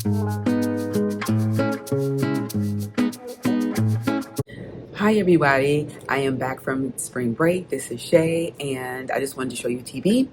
Hi everybody, I am back from spring break. This is Shay and I just wanted to show you TV.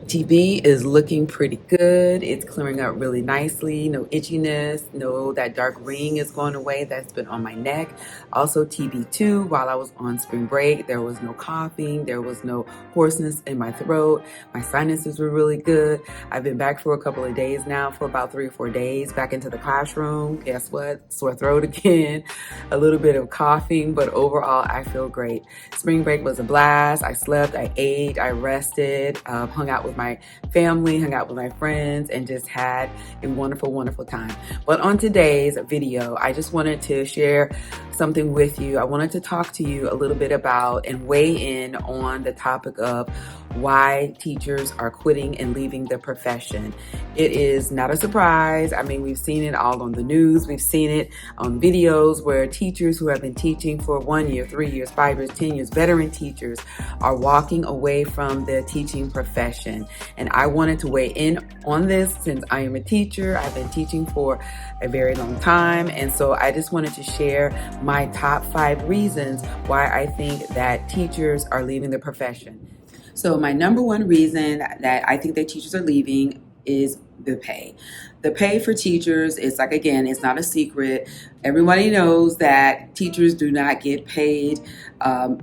TV is looking pretty good. It's clearing up really nicely. No itchiness. No, that dark ring is going away that's been on my neck. Also TB2, while I was on spring break, there was no coughing. There was no hoarseness in my throat. My sinuses were really good. I've been back for a couple of days now, for about 3 or 4 days, back into the classroom. Guess what? Sore throat again. A little bit of coughing, but overall I feel great. Spring break was a blast. I slept, I ate, I rested, hung out with my family, hung out with my friends, and just had a wonderful, wonderful time. But on today's video, I just wanted to share something with you. I wanted to talk to you a little bit about and weigh in on the topic of why teachers are quitting and leaving the profession. It is not a surprise. I mean, we've seen it all on the news. We've seen it on videos where teachers who have been teaching for 1 year, 3 years, 5 years, 10 years, veteran teachers are walking away from the teaching profession. And I wanted to weigh in on this since I am a teacher. I've been teaching for a very long time. And so I just wanted to share my top 5 reasons why I think that teachers are leaving the profession. So my number one reason that I think that teachers are leaving is the pay. The pay for teachers is like, again, it's not a secret. Everybody knows that teachers do not get paid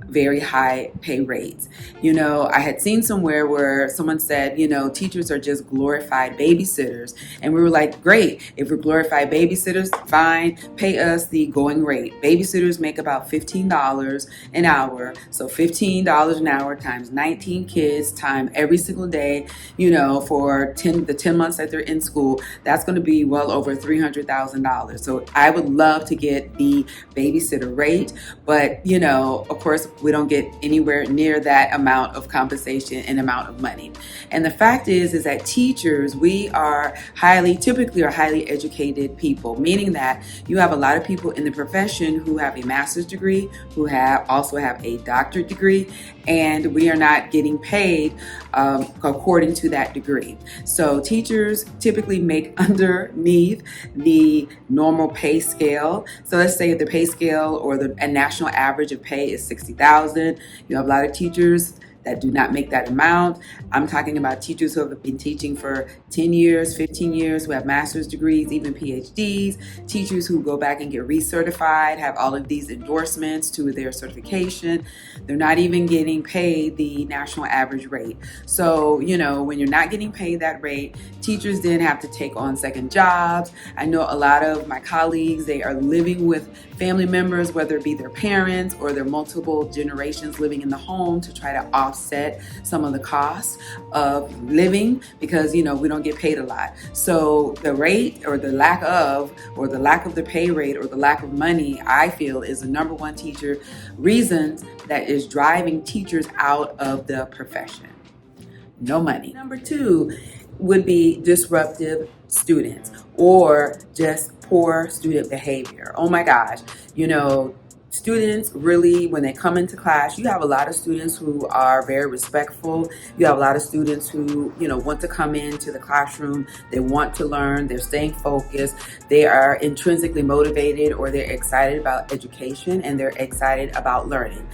very high pay rates. You know, I had seen somewhere where someone said, you know, teachers are just glorified babysitters. And we were like, great, if we're glorified babysitters, fine, pay us the going rate. Babysitters make about $15 an hour. So $15 an hour times 19 kids, time every single day, you know, for the 10 months that they're in school, that's going to be well over $300,000. So I would love to get the babysitter rate, but you know, of course, we don't get anywhere near that amount of compensation and amount of money. And the fact is that teachers, we are typically highly educated people, meaning that you have a lot of people in the profession who have a master's degree, who also have a doctorate degree, and we are not getting paid according to that degree. So teachers typically make underneath the normal pay scale. So let's say the pay scale or a national average of pay is $60,000. You have a lot of teachers that do not make that amount. I'm talking about teachers who have been teaching for 10 years, 15 years, who have master's degrees, even PhDs, teachers who go back and get recertified, have all of these endorsements to their certification. They're not even getting paid the national average rate. So, you know, when you're not getting paid that rate, teachers then have to take on second jobs. I know a lot of my colleagues, they are living with family members, whether it be their parents or their multiple generations living in the home to try to offset some of the costs of living because, you know, we don't get paid a lot. So the rate or the lack of the pay rate or the lack of money, I feel, is the number one teacher reasons that is driving teachers out of the profession. No money. Number 2 would be disruptive students or just poor student behavior. Oh my gosh, you know, students really, when they come into class, you have a lot of students who are very respectful. You have a lot of students who, you know, want to come into the classroom. They want to learn. They're staying focused. They are intrinsically motivated, or they're excited about education and they're excited about learning.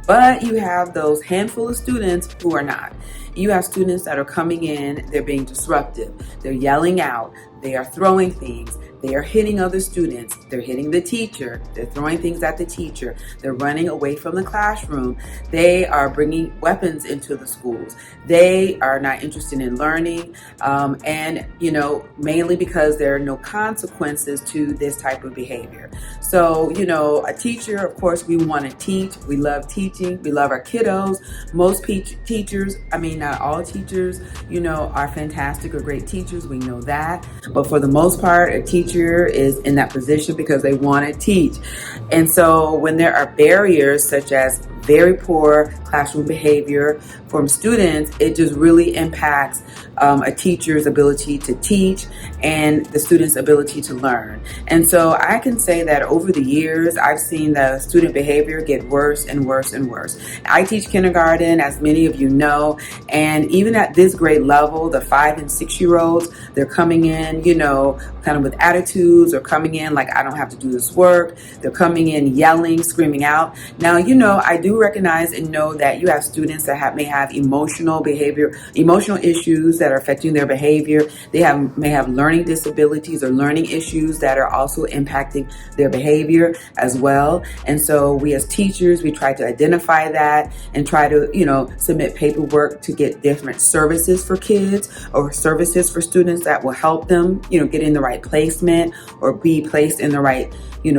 But you have those handful of students who are not. You have students that are coming in, they're being disruptive. They're yelling out. They are throwing things. They are hitting other students. They're hitting the teacher. They're throwing things at the teacher. They're running away from the classroom. They are bringing weapons into the schools. They are not interested in learning. And, you know, mainly because there are no consequences to this type of behavior. So, you know, a teacher, of course, we want to teach. We love teaching. We love our kiddos. Most teachers, I mean, not all teachers, you know, are fantastic or great teachers. We know that. But for the most part, a teacher is in that position because they want to teach. And so when there are barriers such as very poor classroom behavior from students, it just really impacts a teacher's ability to teach and the student's ability to learn. And so I can say that over the years, I've seen the student behavior get worse and worse and worse. I teach kindergarten, as many of you know, and even at this grade level, the 5 and 6 year olds, they're coming in, kind of with attitudes, or coming in like, I don't have to do this work. They're coming in yelling, screaming out. Now, I do recognize and know that you have students that may have emotional issues that are affecting their behavior. They may have learning disabilities or learning issues that are also impacting their behavior as well. And so we as teachers, we try to identify that and try to, submit paperwork to get different services for kids or services for students that will help them, get in the right placement or be placed in the right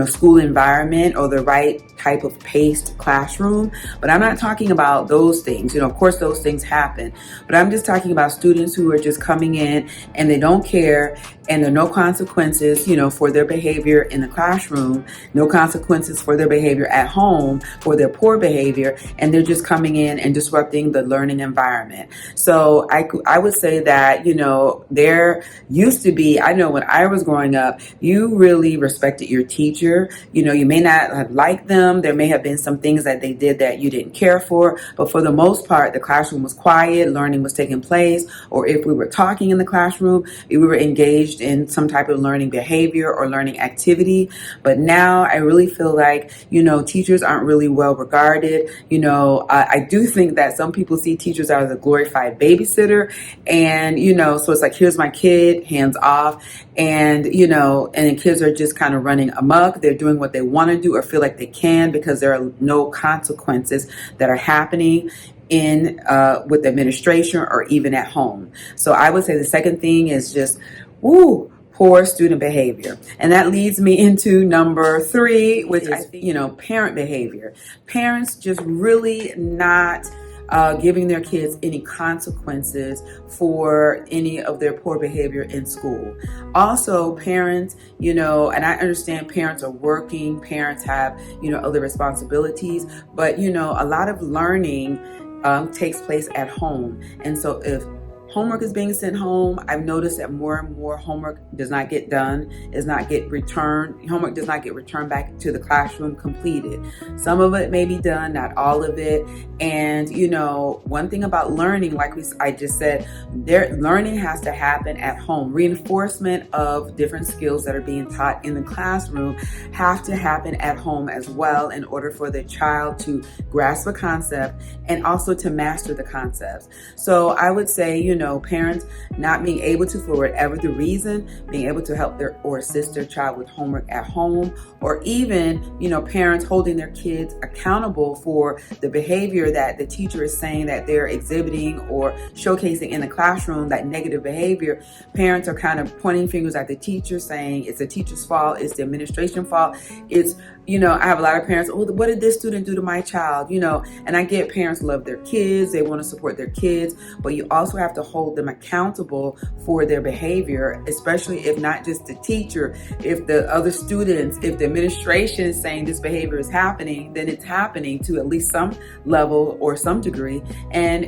school environment or the right type of paced classroom. But I'm not talking about those things. Of course, those things happen. But I'm just talking about students who are just coming in and they don't care, and there are no consequences, for their behavior in the classroom, no consequences for their behavior at home, for their poor behavior, and they're just coming in and disrupting the learning environment. So I would say that, there used to be, I know when I was growing up, you really respected your teacher. You may not have liked them. There may have been some things that they did that you didn't care for, but for the most part, the classroom was quiet, learning was taking place, or if we were talking in the classroom, we were engaged in some type of learning behavior or learning activity. But now I really feel like, teachers aren't really well regarded. I do think that some people see teachers as a glorified babysitter, and, so it's like, here's my kid, hands off. And, and then kids are just kind of running amok. They're doing what they want to do or feel like they can because there are no consequences that are happening in with administration or even at home. So I would say the second thing is just, poor student behavior. And that leads me into number 3, which is, parent behavior. Parents just really not giving their kids any consequences for any of their poor behavior in school. Also, parents, and I understand parents are working, parents have, other responsibilities, but, a lot of learning takes place at home. And so if homework is being sent home, I've noticed that more and more homework does not get done, homework does not get returned back to the classroom completed. Some of it may be done, not all of it. And, one thing about learning, like I just said, learning has to happen at home. Reinforcement of different skills that are being taught in the classroom have to happen at home as well in order for the child to grasp a concept and also to master the concepts. So I would say, parents not being able to, for whatever the reason, being able to help or assist their child with homework at home, or even, parents holding their kids accountable for the behavior that the teacher is saying that they're exhibiting or showcasing in the classroom, that negative behavior. Parents are kind of pointing fingers at the teacher, saying it's the teacher's fault, it's the administration fault. It's, I have a lot of parents, what did this student do to my child? And I get parents love their kids, they want to support their kids, but you also have to hold them accountable for their behavior, especially if not just the teacher, if the other students, if the administration is saying this behavior is happening, then it's happening to at least some level or some degree, and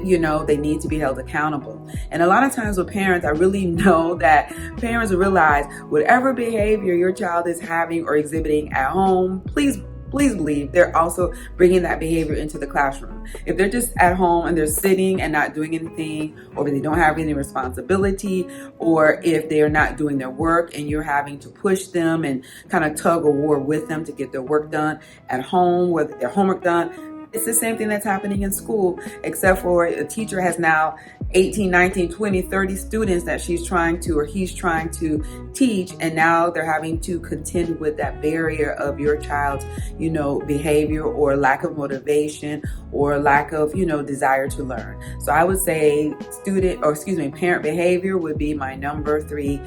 they need to be held accountable. And a lot of times with parents, I really know that parents realize whatever behavior your child is having or exhibiting at home, please believe they're also bringing that behavior into the classroom. If they're just at home and they're sitting and not doing anything, or if they don't have any responsibility, or if they're not doing their work and you're having to push them and kind of tug or war with them to get their work done at home, whether their homework done, it's the same thing that's happening in school, except for a teacher has now 18, 19, 20, 30 students that he's trying to teach, and now they're having to contend with that barrier of your child's, behavior or lack of motivation or lack of, desire to learn. So I would say parent behavior would be my number 3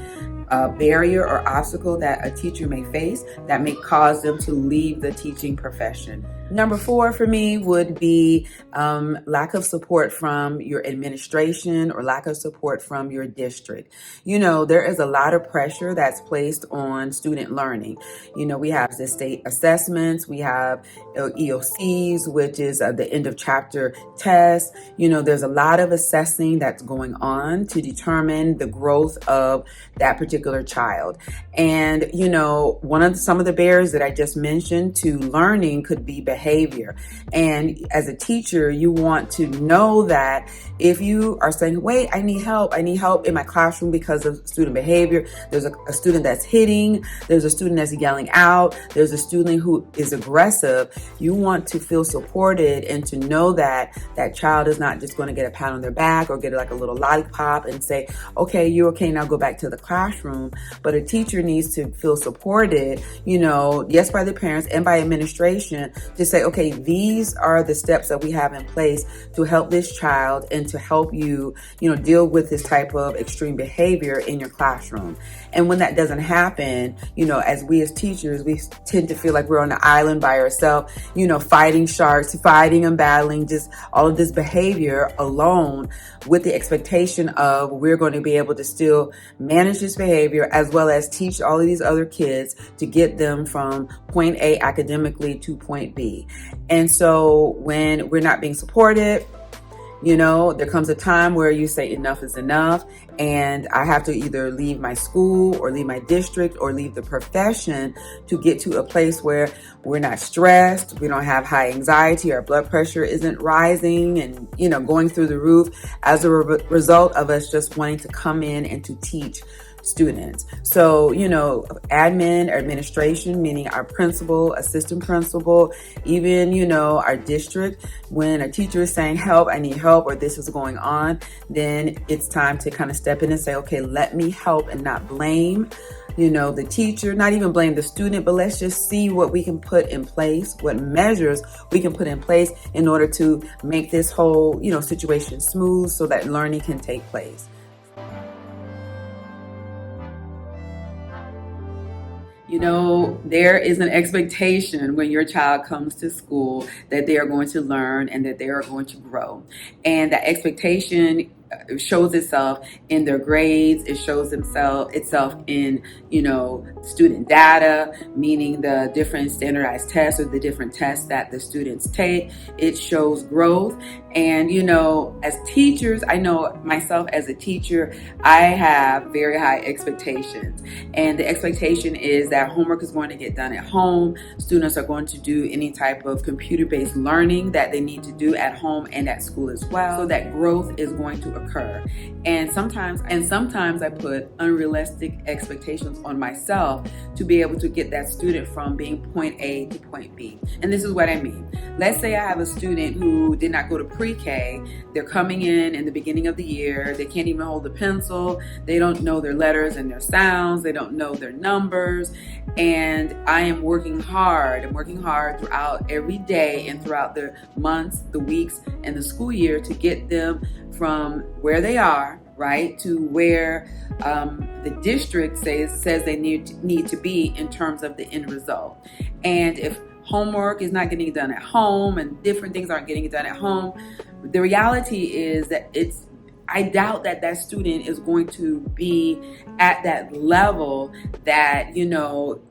barrier or obstacle that a teacher may face that may cause them to leave the teaching profession. Number four for me would be lack of support from your administration or lack of support from your district. There is a lot of pressure that's placed on student learning. We have the state assessments, we have EOCs, which is the end of chapter test. There's a lot of assessing that's going on to determine the growth of that particular child. And, some of the barriers that I just mentioned to learning could be behavior. And as a teacher, you want to know that if you are saying, wait, I need help in my classroom because of student behavior, there's a student that's hitting, there's a student that's yelling out, there's a student who is aggressive, you want to feel supported and to know that that child is not just going to get a pat on their back or get like a little lollipop and say, okay, you're okay, now go back to the classroom. But a teacher needs to feel supported, yes, by the parents and by administration to say, okay, these are the steps that we have in place to help this child and to help you, deal with this type of extreme behavior in your classroom. And when that doesn't happen, as we as teachers, we tend to feel like we're on an island by ourselves, fighting sharks, fighting and battling just all of this behavior alone with the expectation of we're going to be able to still manage this behavior as well as teach all of these other kids to get them from point A academically to point B. And so when we're not being supported, there comes a time where you say enough is enough, and I have to either leave my school or leave my district or leave the profession to get to a place where we're not stressed, we don't have high anxiety, our blood pressure isn't rising and, going through the roof as a result of us just wanting to come in and to teach students. So, admin or administration, meaning our principal, assistant principal, even, our district, when a teacher is saying help, I need help, or this is going on, then it's time to kind of step in and say, okay, let me help and not blame the teacher, not even blame the student, but let's just see what we can put in place, what measures we can put in place in order to make this whole, situation smooth so that learning can take place. There is an expectation when your child comes to school that they are going to learn and that they are going to grow. And that expectation shows itself in their grades. It shows itself in, student data, meaning the different standardized tests or the different tests that the students take. It shows growth. And, as teachers, I know myself as a teacher, I have very high expectations. And the expectation is that homework is going to get done at home. Students are going to do any type of computer-based learning that they need to do at home and at school as well. So that growth is going to occur. And sometimes I put unrealistic expectations on myself to be able to get that student from being point A to point B. And this is what I mean. Let's say I have a student who did not go to pre-K. They're coming in the beginning of the year. They can't even hold a pencil. They don't know their letters and their sounds. They don't know their numbers. And I am working hard. I'm working hard throughout every day and throughout the months, the weeks, and the school year to get them from where they are, right, to where the district says they need to be in terms of the end result. And if homework is not getting done at home and different things aren't getting done at home, the reality is that I doubt that student is going to be at that level that,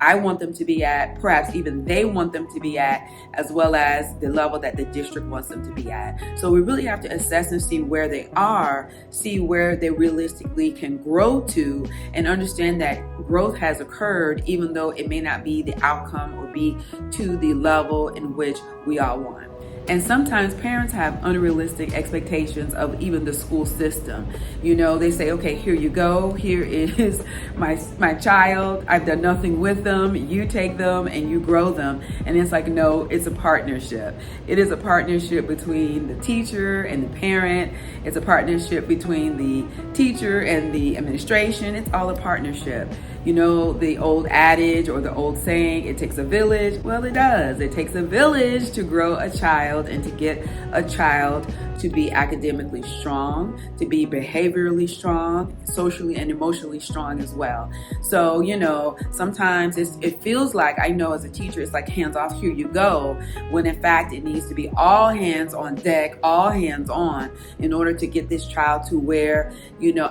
I want them to be at, perhaps even they want them to be at, as well as the level that the district wants them to be at. So we really have to assess and see where they are, see where they realistically can grow to, and understand that growth has occurred, even though it may not be the outcome or be to the level in which we all want. And sometimes parents have unrealistic expectations of even the school system. They say, okay, here you go. Here is my child. I've done nothing with them. You take them and you grow them. And it's like, no, it's a partnership. It is a partnership between the teacher and the parent. It's a partnership between the teacher and the administration. It's all a partnership. The old adage or the old saying, it takes a village. Well, it does. It takes a village to grow a child and to get a child to be academically strong, to be behaviorally strong, socially and emotionally strong as well. So, sometimes it feels like, I know as a teacher, it's like hands off, here you go, when in fact it needs to be all hands on deck, all hands on, in order to get this child to where,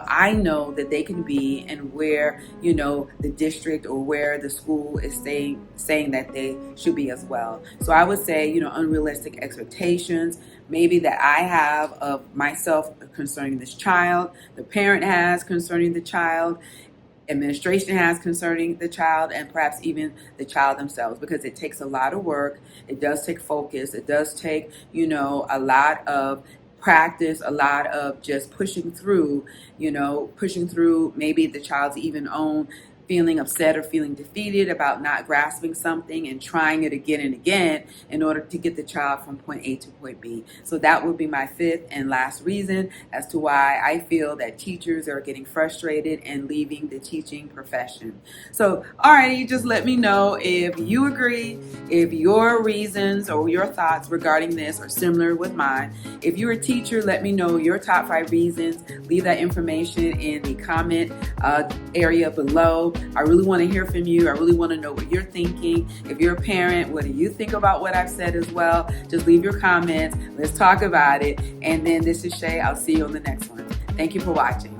I know that they can be, and where, the district or where the school is saying that they should be as well. So I would say, unrealistic expectations, maybe that I have of myself concerning this child, the parent has concerning the child, administration has concerning the child, and perhaps even the child themselves, because it takes a lot of work. It does take focus. It does take, a lot of practice, a lot of just pushing through maybe the child's even own feeling upset or feeling defeated about not grasping something, and trying it again and again in order to get the child from point A to point B. So that would be my fifth and last reason as to why I feel that teachers are getting frustrated and leaving the teaching profession. So, alrighty, just let me know if you agree, if your reasons or your thoughts regarding this are similar with mine. If you're a teacher, let me know your top 5 reasons. Leave that information in the comment area below. I really want to hear from you. I really want to know what you're thinking. If you're a parent, what do you think about what I've said as well? Just leave your comments. Let's talk about it. And then this is Shay. I'll see you on the next one. Thank you for watching.